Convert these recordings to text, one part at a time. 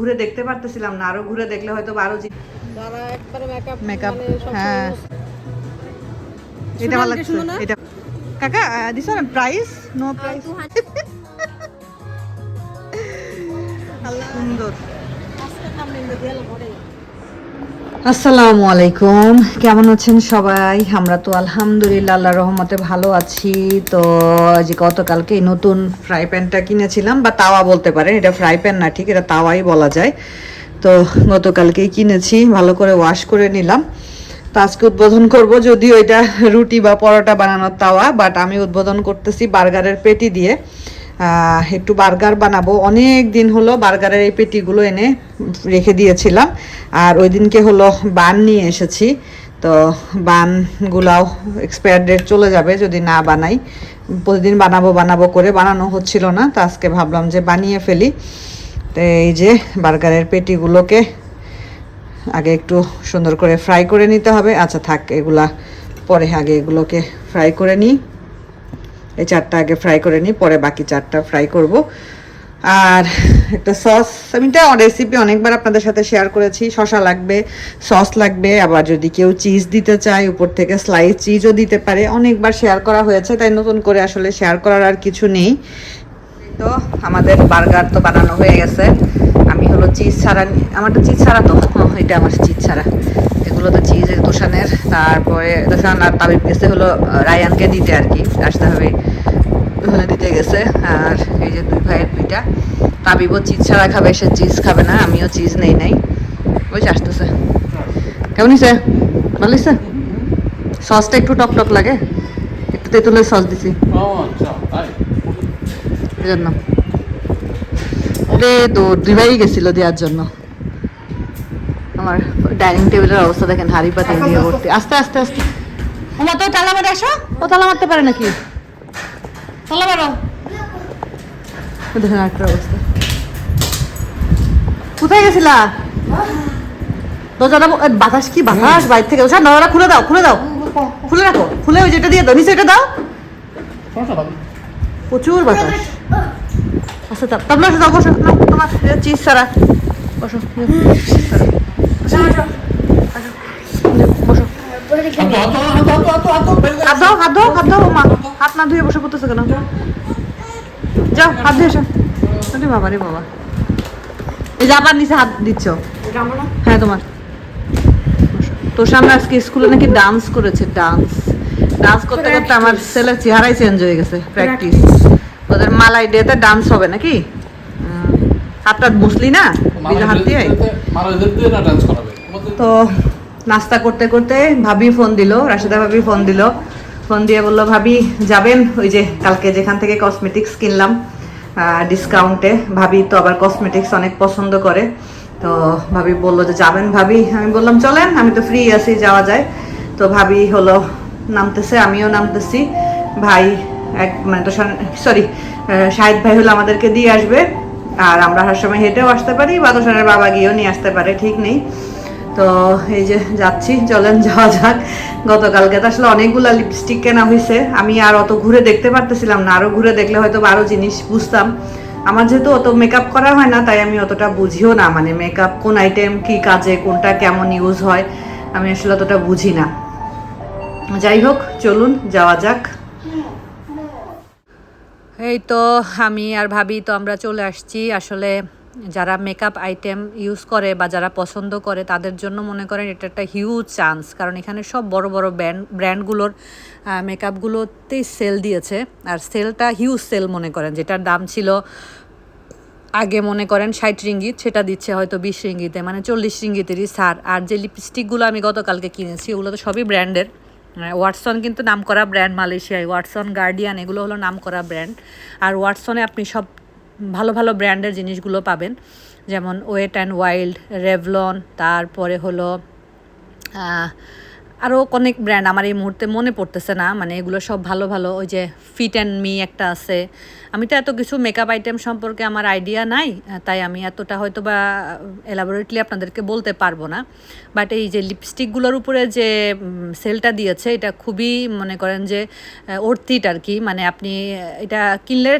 ঘুরে দেখতে পারতেছিলাম না, আরো ঘুরে দেখলে হয়তো আরো যারা একবারে মেকআপ। মানে হ্যাঁ, এটা ভালো লাগছে। এটা কাকা this one price, no price. সুন্দর। আসসালামু আলাইকুম, কেমন আছেন সবাই? আমরা তো আলহামদুলিল্লাহ আল্লাহর রহমতে ভালো আছি। তো যে গতকালকে নতুন ফ্রাই প্যানটা কিনেছিলাম, বা তাওয়া বলতে পারেন, এটা ফ্রাই প্যান না, ঠিক এটা তাওয়াই বলা যায়। তো গতকালকেই কিনেছি, ভালো করে ওয়াশ করে নিলাম। তো আজকে উদ্বোধন করব, যদিও এটা রুটি বা পরোটা বানানোর তাওয়া, বাট আমি উদ্বোধন করতেছি বার্গারের পেটি দিয়ে। একটু বার্গার বানাবো, অনেক দিন হলো বার্গারের এই পেটিগুলো এনে রেখে দিয়েছিলাম। আর ওই দিনকে হলো বান নিয়ে এসেছি। তো বানগুলাও এক্সপায়ার ডেট চলে যাবে যদি না বানাই। প্রতিদিন বানাবো বানাবো করে বানানো হচ্ছিল না, তো আজকে ভাবলাম যে বানিয়ে ফেলি। তো এই যে বার্গারের পেটিগুলোকে আগে একটু সুন্দর করে ফ্রাই করে নিতে হবে। আচ্ছা থাক, এগুলা পরে, আগে এগুলোকে ফ্রাই করে নিই। এই চারটা আগে ফ্রাই করে নিই, পরে বাকি চারটা ফ্রাই করব। আর একটা সস, আমি এটা রেসিপি অনেকবার আপনাদের সাথে শেয়ার করেছি। শসা লাগবে, সস লাগবে, আবার যদি কেউ চিজ দিতে চায় উপর থেকে স্লাইস চিজও দিতে পারে। অনেকবার শেয়ার করা হয়েছে, তাই নতুন করে আসলে শেয়ার করার আর কিছু নেই। তো আমাদের বার্গার তো বানানো হয়ে গেছে। আমি হলো চিজ ছাড়া, আমারটা চিজ ছাড়া তো, এটা আমার চিজ ছাড়া। এগুলো তো চিজ তোষানের। তারপরে তোষান আর তাবিব গেছে হলো রায়ানকে দিতে আর কি, আসতে হবে, ওখানে দিতে গেছে। আর এই যে দুই ভাইয়ের দুইটা, তাবিবও চিজ ছাড়া খাবে, সে চিজ খাবে না, আমিও চিজ নেই নাই। ওই যে আসতেছে। কেমন হয়েছে? ভালো হয়েছে? সসটা একটু টক টক লাগে, একটু তেঁতুলের সস দিছি এই জন্য। ওরে তো দুই ভাই গেছিল দেওয়ার জন্য। আমার ডাইনিং টেবিলের অবস্থা দেখেন, হাড়ি পাতিল দিয়ে ভর্তি। আস্তে আস্তে আস্তে, ওমা তো তালা মারে, আসো। ও তালা মারতে পারে নাকি? তালা মারো। দেখেন একটা অবস্থা। কোথায় গেছিলা? দরজাটা বাতাস, কি বাতাস বাইরে থেকে। ওসব দরজাটা খুলে দাও, খুলে দাও, খুলে রাখো, খুলে ওই যেটা দিয়ে দাও, নিচে এটা দাও। প্রচুর বাতাস। আচ্ছা তারপরে আসো, দাও, বসো। না তোমার চিজ ছাড়া, বসো। চিজ ছাড়া, বসো। হাত দাও, হাত দাও, হাত দাও। মা হাত না ধুয়ে বসে পড়তেছে কেন? যাও হাত ধুয়ে এসো। আরে বাবা রে বাবা, এই যে আবার নিচে হাত দিচ্ছ। হ্যাঁ তোমার। তোর সামনে আজকে স্কুলে নাকি ডান্স করেছে, ডান্স ডান্স করতে করতে আমার ছেলের চেহারাই চেঞ্জ হয়ে গেছে। প্র্যাকটিস, ওদের মালাই ডেতে ডান্স হবে নাকি? হাতটা মুসলি না, বিজা হাত দিয়ে। তো নাস্তা করতে করতে ভাবি ফোন দিল, রাশেদা ভাবি ফোন দিল। ফোন দিয়ে বললো, ভাবি যাবেন ওই যে কালকে যেখান থেকে কসমেটিক্স কিনলাম ডিসকাউন্টে। ভাবি তো আবার কসমেটিক্স অনেক পছন্দ করে। তো ভাবি বললো যে যাবেন ভাবি। আমি বললাম চলেন, আমি তো ফ্রি আছি, যাওয়া যায়। তো ভাবি হলো নামতেছে, আমিও নামতেছি। ভাই এক মানে তো সরি, শাহিদ ভাই হলো আমাদেরকে দিয়ে আসবে। আর আমরা হার সময় হেঁটেও আসতে পারি, বা তোষানের বাবা গিয়েও নিয়ে আসতে পারে, ঠিক নেই। তো এই যে যাচ্ছি, চলেন যাওয়া যাক। গতকালকে তো আসলে অনেকগুলো লিপস্টিক কেনা হয়েছে, আমি আর অত ঘুরে দেখতে পারতেছিলাম না, আরো ঘুরে দেখলে হয়তো আরো জিনিস বুঝতাম। আমার যেহেতু অত মেকআপ করা হয় না, তাই আমি অতটা বুঝিও না, মানে মেকআপ কোন আইটেম কি কাজে, কোনটা কেমন ইউজ হয়, আমি আসলে অতটা বুঝি না। যাই হোক, চলুন যাওয়া যাক। এই তো আমি আর ভাবি তো আমরা চলে আসছি। আসলে যারা মেকআপ আইটেম ইউজ করে বা যারা পছন্দ করে তাদের জন্য মনে করেন এটা একটা হিউজ চান্স, কারণ এখানে সব বড় বড় ব্র্যান্ডগুলোর মেকআপগুলোতেই সেল দিয়েছে। আর সেলটা হিউজ সেল, মনে করেন যেটার দাম ছিল আগে মনে করেন 60 রিঙ্গিত, সেটা দিচ্ছে হয়তো 20 রিঙ্গিতে, মানে 40 রিঙ্গিতেরই ছাড়। আর যে লিপস্টিকগুলো আমি গতকালকে কিনেছি ওগুলো তো সবই ব্র্যান্ডের। ওয়াটসন কিন্তু নাম করা ব্র্যান্ড, মালয়েশিয়ায় ওয়াটসন, গার্ডিয়ান, এগুলো হলো নাম করা ব্র্যান্ড। আর ওয়াটসনে আপনি সব ভালো ভালো ব্র্যান্ডের জিনিসগুলো পাবেন, যেমন ওয়েট অ্যান্ড ওয়াইল্ড, রেভলন, তারপরে হলো আরও অনেক ব্র্যান্ড আমার এই মুহূর্তে মনে পড়তেছে না, মানে এগুলো সব ভালো ভালো। ওই যে ফিট অ্যান্ড মি একটা আছে। আমি তো এত কিছু মেকআপ আইটেম সম্পর্কে আমার আইডিয়া নাই, তাই আমি এতটা হয়তো বা এলাবোরেটলি আপনাদেরকে বলতে পারবো না। বাট এই যে লিপস্টিকগুলোর উপরে যে সেলটা দিয়েছে, এটা খুবই মনে করেন যে অর্থিট আর কি। মানে আপনি এটা কিনলে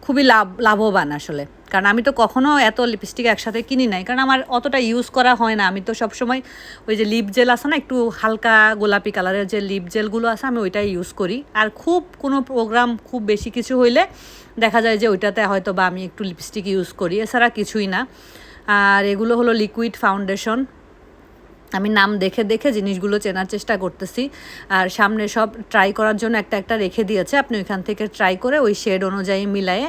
খুবই লাভবান আসলে, কারণ আমি তো কখনো এত লিপস্টিক একসাথে কিনি নাই, কারণ আমার অতটা ইউজ করা হয় না। আমি তো সবসময় ওই যে লিপ জেল আছে না, একটু হালকা গোলাপি কালারের যে লিপ জেলগুলো আছে, আমি ওইটাই ইউজ করি। আর খুব কোনো প্রোগ্রাম খুব বেশি কিছু হইলে দেখা যায় যে ওইটাতে হয়তো বা আমি একটু লিপস্টিক ইউজ করি, এছাড়া কিছুই না। আর এগুলো হলো লিকুইড ফাউন্ডেশন। আমি নাম দেখে দেখে জিনিসগুলো চেনার চেষ্টা করতেছি। আর সামনে সব ট্রাই করার জন্য একটা একটা রেখে দিয়েছে, আপনি ওইখান থেকে ট্রাই করে ওই শেড অনুযায়ী মিলায়ে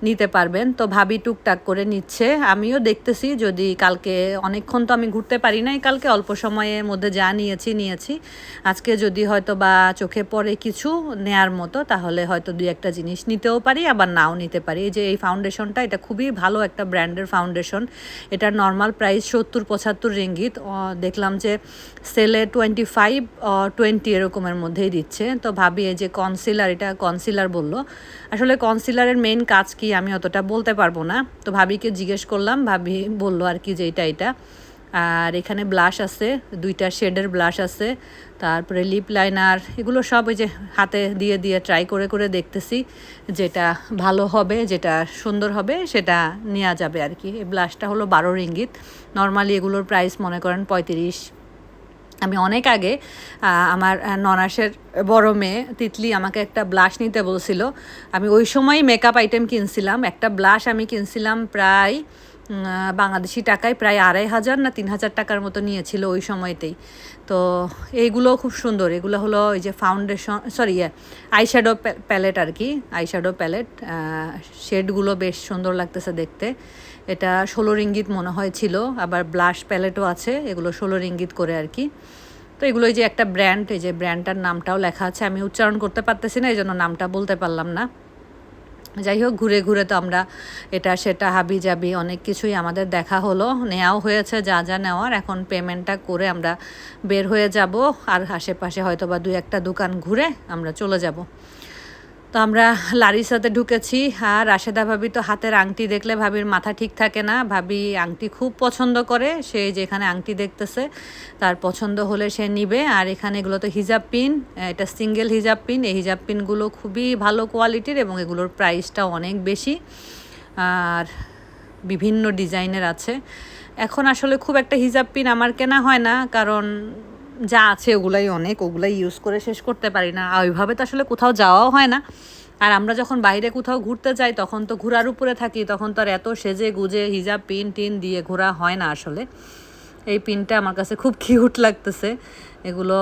নিতে পারবেন। তো ভাবি টুকটাক করে নিচ্ছে, আমিও দেখতেছি যদি কালকে, অনেকক্ষণ তো আমি ঘুরতে পারি নাই কালকে, অল্প সময়ের মধ্যে যা নিয়েছি আজকে যদি হয়তো বা চোখে পড়ে কিছু নেয়ার মতো, তাহলে হয়তো দুই একটা জিনিস নিতেও পারি, আবার নাও নিতে পারি। এই যে এই ফাউন্ডেশনটা, এটা খুবই ভালো একটা ব্র্যান্ডের ফাউন্ডেশন। এটার নর্মাল প্রাইস 70-75 রিঙ্গিত, দেখলাম যে সেলে 25-20 এরকমের মধ্যেই দিচ্ছে। তো ভাবি এই যে কনসিলার, এটা কনসিলার বললো। আসলে কনসিলারের মেইন কাজ কি আমি অতটা বলতে পারবো না, তো ভাবিকে জিজ্ঞেস করলাম, ভাবি বললো আর কি যে এটা। আর এখানে ব্লাশ আছে, 2টা শেডের ব্লাশ আছে, তারপরে লিপ লাইনার, এগুলো সব ওই যে হাতে দিয়ে দিয়ে ট্রাই করে করে দেখতেছি, যেটা ভালো হবে, যেটা সুন্দর হবে সেটা নেওয়া যাবে আর কি। এই ব্লাশটা হলো 12 রিঙ্গিত, নর্মালি এগুলোর প্রাইস মনে করেন 35। আমি অনেক আগে আমার ননাসের বড় মেয়ে তিতলি আমাকে একটা ব্লাশ নিতে বলছিল, আমি ওই সময় মেকআপ আইটেম কিনছিলাম, একটা ব্লাশ আমি কিনছিলাম প্রায় বাংলাদেশি টাকায় প্রায় 2500 না 3000 টাকার মতো নিয়েছিল ওই সময়তেই। তো এইগুলো খুব সুন্দর, এগুলো হলো ওই যে ফাউন্ডেশন, সরি আইশ্যাডো প্যালেট আর কি, আইশ্যাডো প্যালেট। শেডগুলো বেশ সুন্দর লাগতেছে দেখতে। এটা 16 রিঙ্গিত মনে হয় ছিল, আবার ব্লাশ প্যালেটও আছে, এগুলো 16 রিঙ্গিত করে আর কি। তো এগুলো এই যে একটা ব্র্যান্ড, এই যে ব্র্যান্ডটার নামটাও লেখা আছে, আমি উচ্চারণ করতে পারতেছি না, এই জন্য নামটা বলতে পারলাম না। যাই হোক, ঘুরে ঘুরে তো আমরা এটা সেটা হাবি যাবি অনেক কিছুই আমাদের দেখা হলো, নেওয়াও হয়েছে যা যা নেওয়ার। এখন পেমেন্টটা করে আমরা বের হয়ে যাব, আর আশেপাশে হয়তো বা 2-1টা দোকান ঘুরে আমরা চলে যাব। তো আমরা লারিসাতে ঢুকেছি। আর রাশেদা ভাবি তো হাতের আংটি দেখলে ভাবির মাথা ঠিক থাকে না, ভাবি আংটি খুব পছন্দ করে, সে যেখানে আংটি দেখতেছে তার পছন্দ হলে সে নিবে। আর এখানে এগুলো তো হিজাব পিন, এটা সিঙ্গেল হিজাব পিন, এই হিজাব পিনগুলো খুবই ভালো কোয়ালিটির এবং এগুলোর প্রাইসটাও অনেক বেশি, আর বিভিন্ন ডিজাইনের আছে। এখন আসলে খুব একটা হিজাব পিন আমার কেনা হয় না, কারণ যা আছে ওগুলাই অনেক, ওগুলাই ইউজ করে শেষ করতে পারি না, আর ওইভাবে তো আসলে কোথাও যাওয়াও হয় না। আর আমরা যখন বাইরে কোথাও ঘুরতে যাই তখন তো ঘোরার উপরে থাকি, তখন তো আর এত সেজে গুজে হিজাব পিন টিন দিয়ে ঘোরা হয় না আসলে। এই পিনটা আমার কাছে খুব কিউট লাগতেছে, এগুলো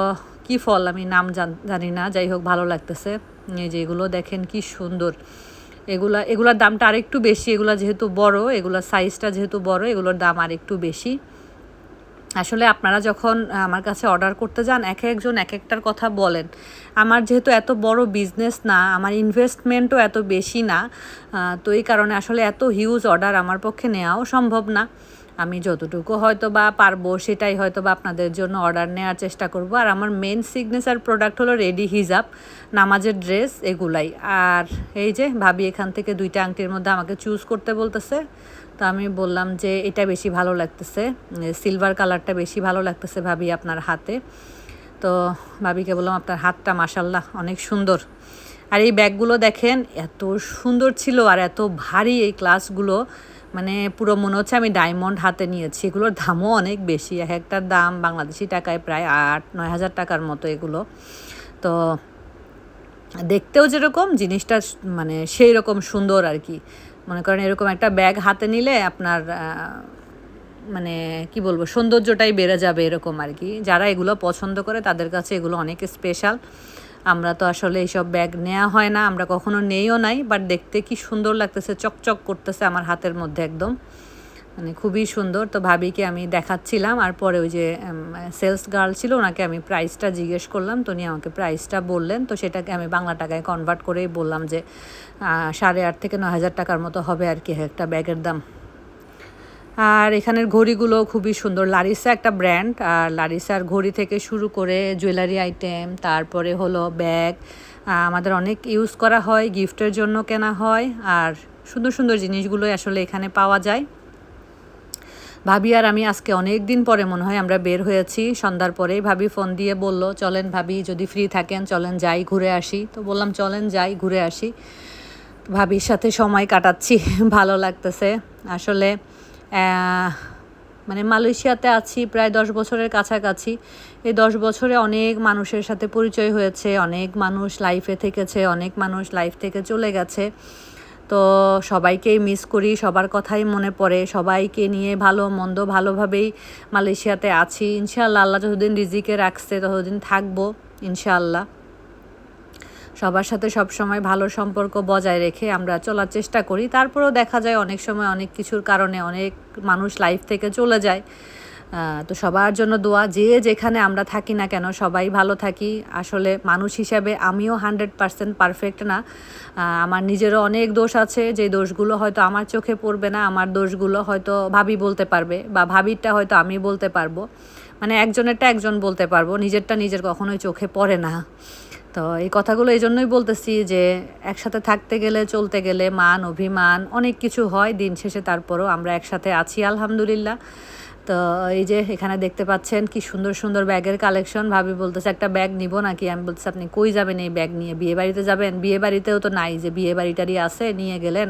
কি ফল আমি নাম জানি না, যাই হোক ভালো লাগতেছে। এই যে এগুলো দেখেন কি সুন্দর, এগুলার দামটা আরেকটু বেশি, এগুলো যেহেতু বড়, এগুলোর সাইজটা যেহেতু বড়, এগুলোর দাম আরেকটু বেশি। আসলে আপনারা যখন আমার কাছে অর্ডার করতে যান, এক একজন এক একটার কথা বলেন। আমার যেহেতু এত বড় বিজনেস না, আমার ইনভেস্টমেন্টও এত বেশি না, তো এই কারণে আসলে এত হিউজ অর্ডার আমার পক্ষে নেওয়াও সম্ভব না। আমি যতটুকু হয়তো বা পারবো সেটাই হয়তো বা আপনাদের জন্য অর্ডার নেওয়ার চেষ্টা করব। আর আমার মেন সিগনেচার প্রোডাক্ট হলো রেডি হিজাব, নামাজের ড্রেস, এগুলাই। আর এই যে ভাবি এখান থেকে 2টা আংটির মধ্যে আমাকে চুজ করতে বলতেছে, তো আমি বললাম যে এটা বেশি ভালো লাগতেছে, সিলভার কালারটা বেশি ভালো লাগতেছে ভাবি আপনার হাতে। তো ভাবিকে বললাম আপনার হাতটা মাশাল্লাহ অনেক সুন্দর। আর এই ব্যাগগুলো দেখেন এত সুন্দর ছিল আর এত ভারী, এই গ্লাসগুলো মানে পুরো মনে হচ্ছে আমি ডায়মন্ড হাতে নিয়েছি। এগুলোর দামও অনেক বেশি, এক একটার দাম বাংলাদেশি টাকায় প্রায় 8-9 হাজার টাকার মতো এগুলো। তো দেখতেও যেরকম জিনিসটা মানে সেই রকম সুন্দর আর কি। মনে করেন এরকম একটা ব্যাগ হাতে নিলে আপনার মানে কি বলবো, সৌন্দর্যটাই বেড়ে যাবে এরকম আর কি। যারা এগুলো পছন্দ করে তাদের কাছে এগুলো অনেক স্পেশাল। আমরা তো আসলে এইসব ব্যাগ নেওয়া হয় না, আমরা কখনো নেইও নাই, বাট দেখতে কি সুন্দর লাগতেছে, চকচক করতেছে আমার হাতের মধ্যে একদম, মানে খুবই সুন্দর। তো ভাবিকে আমি দেখাচ্ছিলাম, আর পরে ওই যে সেলস গার্ল ছিল ওনাকে আমি প্রাইসটা জিজ্ঞেস করলাম, তো উনি আমাকে প্রাইসটা বললেন। তো সেটাকে আমি বাংলা টাকায় কনভার্ট করেই বললাম যে 8,500 থেকে 9,000 টাকার মতো হবে আর কি একটা ব্যাগের দাম। আর এখানের ঘড়িগুলো খুবই সুন্দর, লারিসা একটা ব্র্যান্ড, আর লারিসার ঘড়ি থেকে শুরু করে জুয়েলারি আইটেম, তারপরে হলো ব্যাগ, আমাদের অনেক ইউজ করা হয়, গিফটের জন্য কেনা হয়, আর সুন্দর সুন্দর জিনিসগুলোই আসলে এখানে পাওয়া যায়। ভাবি আর আমি আজকে অনেক দিন পরে মনে হয় আমরা বের হয়েছি, সন্ধ্যার পরেই ভাবি ফোন দিয়ে বলল চলেন ভাবি যদি ফ্রি থাকেন চলেন যাই ঘুরে আসি। তো বললাম চলেন যাই ঘুরে আসি। ভাবির সাথে সময় কাটাচ্ছি, ভালো লাগতেছে আসলে। মানে মালয়েশিয়াতে আছি প্রায় 10 বছরের কাছাকাছি। এই 10 বছরে অনেক মানুষের সাথে পরিচয় হয়েছে, অনেক মানুষ লাইফে থেকেছে, অনেক মানুষ লাইফ থেকে চলে গেছে। তো সবাইকেই মিস করি, সবার কথাই মনে পড়ে, সবাইকে নিয়ে ভালো মন্দ ভালোভাবেই মালয়েশিয়াতে আছি। ইনশাআল্লাহ আল্লাহ যতদিন রিজিকে রাখছে ততদিন থাকবো ইনশাআল্লাহ। সবার সাথে সব সময় ভালো সম্পর্ক বজায় রেখে আমরা চলার চেষ্টা করি। তারপরেও দেখা যায় অনেক সময় অনেক কিছুর কারণে অনেক মানুষ লাইফ থেকে চলে যায়। তো সবার জন্য দোয়া, যে যেখানে আমরা থাকি না কেন সবাই ভালো থাকি। আসলে মানুষ হিসাবে আমিও 100% পারফেক্ট না, আমার নিজেরও অনেক দোষ আছে, যে দোষগুলো হয়তো আমার চোখে পড়বে না, আমার দোষগুলো হয়তো ভাবি বলতে পারবে বা ভাবিরটা হয়তো আমি বলতে পারবো, মানে একজনেরটা একজন বলতে পারবো, নিজেরটা নিজের কখনোই চোখে পড়ে না। তো এই কথাগুলো এই জন্যই বলতেছি যে একসাথে থাকতে গেলে চলতে গেলে মান অভিমান অনেক কিছু হয়, দিন শেষে তারপরও আমরা একসাথে আছি আলহামদুলিল্লাহ। তো এই যে এখানে দেখতে পাচ্ছেন কি সুন্দর সুন্দর ব্যাগের কালেকশন। ভাবি বলতেছে একটা ব্যাগ নিব নাকি, আমি বলতেছি আপনি কই যাবেন এই ব্যাগ নিয়ে, বিয়ে বাড়িতে যাবেন? বিয়ে বাড়িতেও তো নাই যে বিয়ে বাড়িটারই আছে নিয়ে গেলেন।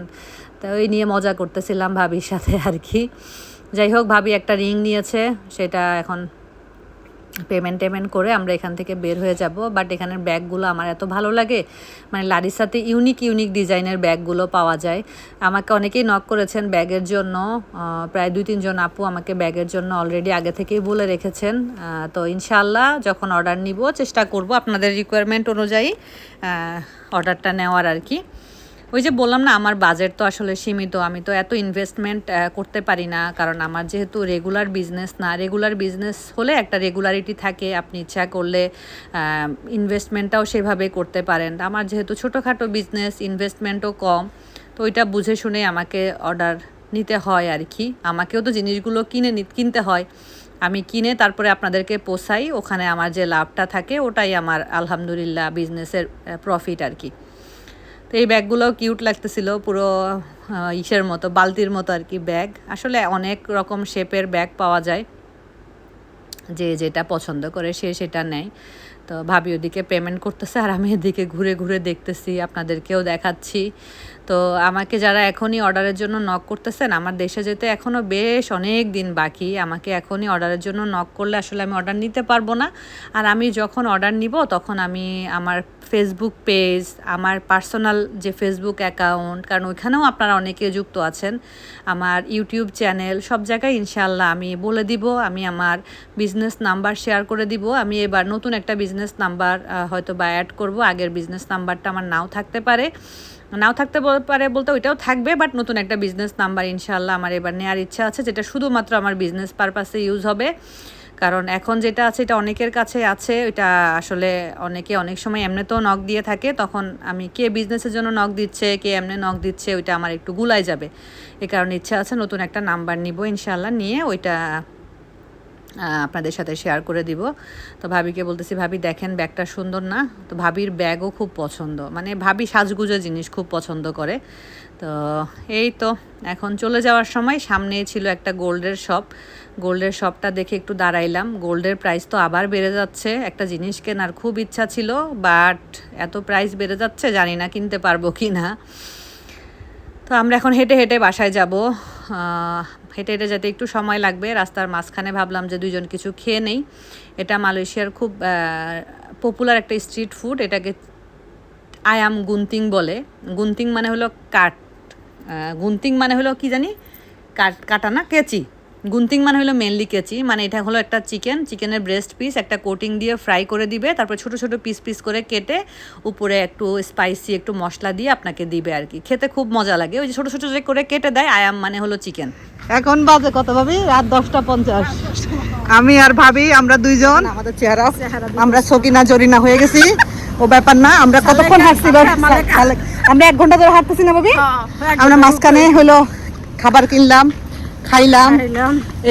তো ওই নিয়ে মজা করতেছিলাম ভাবির সাথে আর কি। যাই হোক, ভাবি একটা রিং নিয়েছে, সেটা এখন পেমেন্ট করে আমরা এখান থেকে বের হয়ে যাব। বাট এখানের ব্যাগগুলো আমার এত ভালো লাগে, মানে লারিসাতে ইউনিক ডিজাইনের ব্যাগগুলো পাওয়া যায়। আমাকে অনেকেই নক করেছেন ব্যাগের জন্য, প্রায় 2-3 জন আপু আমাকে ব্যাগের জন্য অলরেডি আগে থেকেই বলে রেখেছেন। তো ইনশাআল্লাহ যখন অর্ডার নিব চেষ্টা করব আপনাদের রিকোয়ারমেন্ট অনুযায়ী অর্ডারটা নেওয়ার আর কি। ওই যে বললাম না, আমার বাজেট তো আসলে সীমিত, আমি তো এত ইনভেস্টমেন্ট করতে পারি না, কারণ আমার যেহেতু রেগুলার বিজনেস না। রেগুলার বিজনেস হলে একটা রেগুলারিটি থাকে, আপনি ইচ্ছা করলে ইনভেস্টমেন্টটাও সেভাবে করতে পারেন। আমার যেহেতু ছোটোখাটো বিজনেস, ইনভেস্টমেন্টও কম, তো ওইটা বুঝে শুনে আমাকে অর্ডার নিতে হয় আর কি। আমাকেও তো জিনিসগুলো কিনতে হয়, আমি কিনে তারপরে আপনাদেরকে পোষাই, ওখানে আমার যে লাভটা থাকে ওটাই আমার আলহামদুলিল্লাহ বিজনেসের প্রফিট আর কি। তো এই ব্যাগগুলোও কিউট লাগতেছিল, পুরো ইসের মতো, বালতির মতো আর কি ব্যাগ। আসলে অনেক রকম শেপের ব্যাগ পাওয়া যায়, যে যেটা পছন্দ করে সে সেটা নেয়। তো ভাবি ওদিকে পেমেন্ট করতেছে আর আমি এদিকে ঘুরে ঘুরে দেখতেছি, আপনাদেরকেও দেখাচ্ছি। তো আমাকে যারা এখনই অর্ডারের জন্য নক করতেছেন, আমার দেশে যেতে এখনও বেশ অনেক দিন বাকি। আমাকে এখনই অর্ডারের জন্য নক করলে আসলে আমি অর্ডার নিতে পারবো না। আর আমি যখন অর্ডার নিব তখন আমি আমার ফেসবুক পেজ, আমার পার্সোনাল যে ফেসবুক অ্যাকাউন্ট, কারণ ওইখানেও আপনারা অনেকে যুক্ত আছেন, আমার ইউটিউব চ্যানেল, সব জায়গায় ইনশাআল্লাহ আমি বলে দিব। আমি আমার বিজনেস নাম্বার শেয়ার করে দিব। আমি এবার নতুন একটা বিজনেস নাম্বার হয়তো বা অ্যাড করব। আগের বিজনেস নাম্বারটা আমার নাও থাকতে পারে বলতে ওইটাও থাকবে, বাট নতুন একটা বিজনেস নাম্বার ইনশাআল্লাহ আমার এবার নেওয়ার ইচ্ছা আছে, যেটা শুধুমাত্র আমার বিজনেস পারপাসে ইউজ হবে। কারণ এখন যেটা আছে এটা অনেকের কাছে আছে, ওইটা আসলে অনেকে অনেক সময় এমনিতেও নক দিয়ে থাকে, তখন আমি কে বিজনেসের জন্য নক দিচ্ছে, কে এমনি নক দিচ্ছে, ওইটা আমার একটু গুলাই যাবে। এই কারণে ইচ্ছা আছে নতুন একটা নাম্বার নিব ইনশাআল্লাহ, নিয়ে ওইটা আপনাদের সাথে শেয়ার করে দিব। তো ভাবিকে বলতেছি, ভাবি দেখেন ব্যাগটা সুন্দর না? তো ভাবির ব্যাগও খুব পছন্দ, মানে ভাবি সাজগুজো জিনিস খুব পছন্দ করে। তো এই তো এখন চলে যাওয়ার সময় সামনেই ছিল একটা গোল্ডের শপটা দেখে একটু দাঁড়াইলাম। গোল্ডের প্রাইস তো আবার বেড়ে যাচ্ছে, একটা জিনিস কেনার খুব ইচ্ছা ছিল, বাট এত প্রাইস বেড়ে যাচ্ছে জানি না কিনতে পারবো কি না। তো আমরা এখন হেঁটে হেঁটে বাসায় যাব। হেঁটে হেঁটে যেতে একটু সময় লাগবে, রাস্তার মাঝখানে ভাবলাম যে দুইজন কিছু খেয়ে নেই। এটা মালয়েশিয়ার খুব পপুলার একটা স্ট্রিট ফুড, এটাকে আয়াম গুন্তিং বলে। গুন্তিং মানে হলো কাট, গুন্তিং মানে হলো কি জানি, কাটা না, কেচি। গুন্তিং মানে হলো মেনলি কেচি, মানে এটা হলো একটা চিকেনের ব্রেস্ট পিস, একটা কোটিং দিয়ে ফ্রাই করে দিবে, তারপর ছোট ছোট পিস করে কেটে উপরে একটু স্পাইসি একটু মশলা দিয়ে আপনাকে দিবে আর কি। খেতে খুব মজা লাগে, ওই যে ছোট ছোট যে করে কেটে দেয়। আয়াম মানে হলো চিকেন। এখন বাজে কত ভাবি? রাত 10:50। আমি আর ভাবি আমরা দুইজন, আমাদের চেহারা আমরা সকিনা জরিনা হয়ে গেছি। ও ব্যাপার না, আমরা কতক্ষণ হাঁটছি, আমরা 1 ঘন্টা ধরে হাঁটতেছি না ভাবি? আমরা মাঝখানে হলো খাবার কিনলাম, খাইলাম।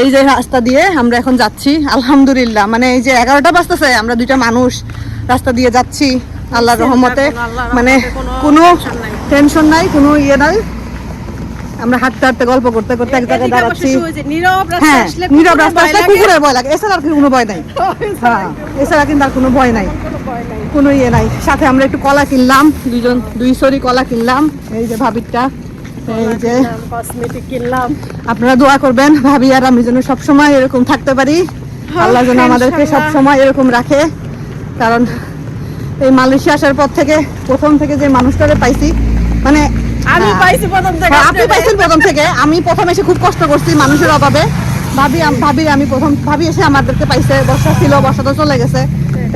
এই যে রাস্তা দিয়ে আমরা এখন যাচ্ছি আলহামদুলিল্লাহ, মানে এই যে 11টা বাজতেছে, আমরা দুইটা মানুষ রাস্তা দিয়ে যাচ্ছি আল্লাহর রহমতে, মানে কোনো টেনশন নাই, কোনো ইয়ে নাই। আমরা হাঁটতে হাঁটতে গল্প করতে করতে এক জায়গায় দাঁড়াচ্ছি। হ্যাঁ, নীরব রাস্তা আসলে কুকুরের ভয় লাগে, এছাড়া আর কোনো ভয় নাই। হ্যাঁ, এছাড়া কিন্তু আর কোনো ভয় নাই। কোনো ইয়ে নাই। সাথে আমরা একটু কলা কিনলাম, দুই সরি কলা কিনলাম, এই যে ভাবিরটা, এই যে কসমেটিক কিনলাম। আপনারা দোয়া করবেন ভাবি আর আমি যেন সবসময় এরকম থাকতে পারি, আল্লাহ যেন আমাদেরকে সবসময় এরকম রাখে। কারণ এই মালয়েশিয়া আসার পর থেকে প্রথম থেকে যে মানুষটারে পাইছি, মানে আমি পাইছি প্রথম থেকে, আপনি পাইছেন প্রথম থেকে, আমি প্রথম এসে খুব কষ্ট করছি মানুষের অভাবে। ভাবি আমি প্রথম ভাবি এসে আমাদেরকে পাইছে, বর্ষা ছিল, বর্ষা তো চলে গেছে।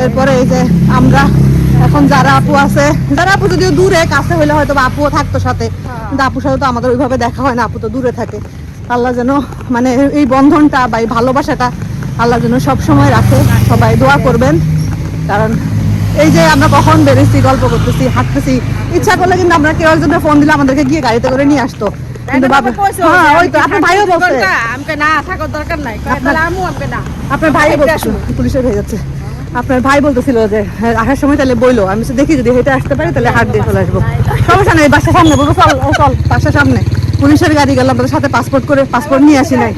এরপরে এই যে আমরা এখন যারা আপু আছে, যারা আপু যদিও দূরে, কাছে হইলে হয়তো বা আপুও থাকতো সাথে, কিন্তু আপুর সাথে তো আমাদের ওইভাবে দেখা হয় না, আপু তো দূরে থাকে। আল্লাহ যেন মানে এই বন্ধনটা বা এই ভালোবাসাটা আল্লাহ যেন সব সময় রাখে। সবাই দোয়া করবেন। কারণ এই যে আমরা কখন বেরিয়েছি, গল্প করতেছি, হাঁটতেছি, ইচ্ছা করলে কিন্তু আমরা কেউ একজনের ফোন দিলে আমাদেরকে গিয়ে গাড়িতে করে নিয়ে আসতো। কিন্তু হ্যাঁ, ওই তো আপনার ভাইও বলছে, আমাকে না থাকার দরকার নাই, তাহলে আমু আমাকে না। আপনার ভাই বলছিল, পুলিশের হয়ে যাচ্ছে, আপনার ভাই বলতেছিল যে হ্যাঁ, আসার সময় তাহলে বইলো। আমি তো দেখি যদি হেঁটে আসতে পারি তাহলে হাট দিয়ে চলে আসবো, সমস্যা নেই। বাসার সামনে বলবো চল, ও চল বাসার সামনে। পুলিশের গাড়ি গেল, আমাদের সাথে পাসপোর্ট নিয়ে আসি নাই,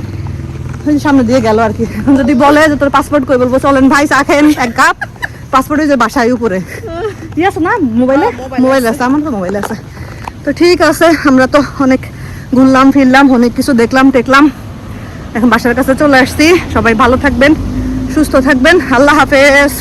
সামনে দিয়ে গেল আর কি। এখন যদি বলে যে তোর পাসপোর্ট কই, বলবো চলেন ভাই চা খেন এক কাপ। পাসপোর্ট যে বাসায় উপরে ইয়ে আছে না, মোবাইল আছে, আমার তো মোবাইল আছে। তো ঠিক আছে, আমরা তো অনেক ঘুরলাম ফিরলাম, অনেক কিছু দেখলাম টেকলাম, এখন বাসার কাছে চলে আসছি। সবাই ভালো থাকবেন, সুস্থ থাকবেন, আল্লাহ হাফেজ।